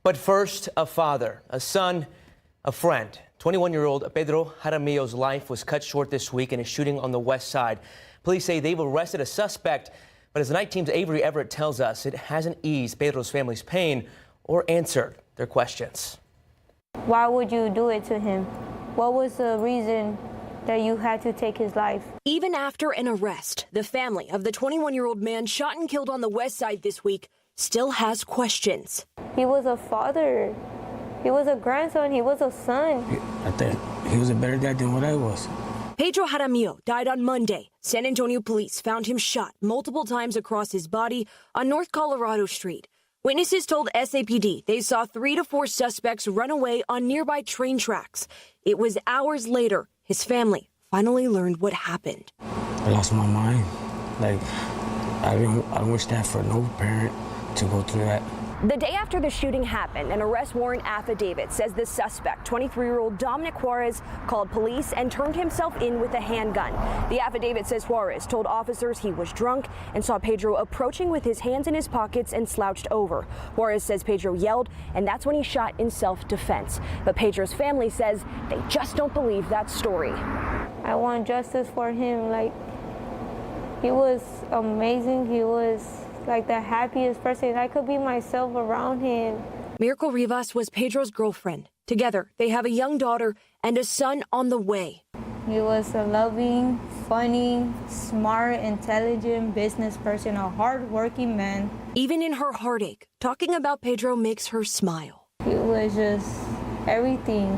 But first, a father, a son, a friend. 21-year-old Pedro Jaramillo's life was cut short this week in a shooting on the west side. Police say they've arrested a suspect, but as the night team's Avery Everett tells us, it hasn't eased Pedro's family's pain or answered their questions. Why would you do it to him? What was the reason that you had to take his life? Even after an arrest, the family of the 21-year-old man shot and killed on the west side this week still has questions. He was a father. He was a grandson. He was a son. I think he was a better dad than what I was. Pedro Jaramillo died on Monday. San Antonio police found him shot multiple times across his body on North Colorado Street. Witnesses told SAPD they saw 3 to 4 suspects run away on nearby train tracks. It was hours later his family finally learned what happened. I lost my mind. I don't wish that for no parent to go through that. The day after the shooting happened, an arrest warrant affidavit says the suspect, 23-year-old Dominic Juarez, called police and turned himself in with a handgun. The affidavit says Juarez told officers he was drunk and saw Pedro approaching with his hands in his pockets and slouched over. Juarez says Pedro yelled, and that's when he shot in self-defense. But Pedro's family says they just don't believe that story. I want justice for him. He was amazing. He was the happiest person. I could be myself around him. Miracle Rivas was Pedro's girlfriend. Together, they have a young daughter and a son on the way. He was a loving, funny, smart, intelligent business person, a hardworking man. Even in her heartache, talking about Pedro makes her smile. He was just everything.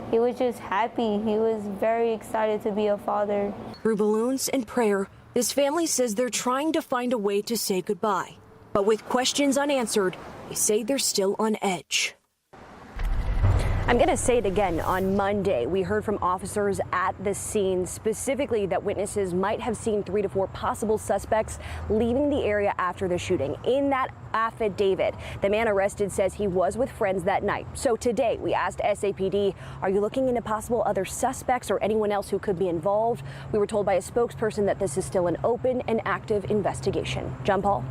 He was just happy. He was very excited to be a father. Through balloons and prayer, this family says they're trying to find a way to say goodbye. But with questions unanswered, they say they're still on edge. I'm going to say it again. On Monday, we heard from officers at the scene, specifically that witnesses might have seen 3 to 4 possible suspects leaving the area after the shooting. In that affidavit, the man arrested says he was with friends that night. So today, we asked SAPD, are you looking into possible other suspects or anyone else who could be involved? We were told by a spokesperson that this is still an open and active investigation. John Paul.